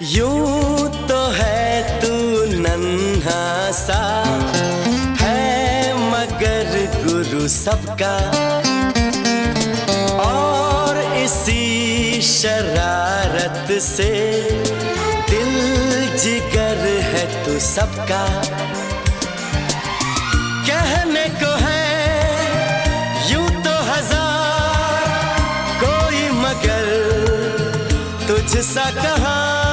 यूं तो है तू नन्हा सा है मगर गुरु सबका, और इसी शरारत से दिल जिगर है तू सबका। कहने को है यूं तो हजार कोई, मगर तुझसा कहाँ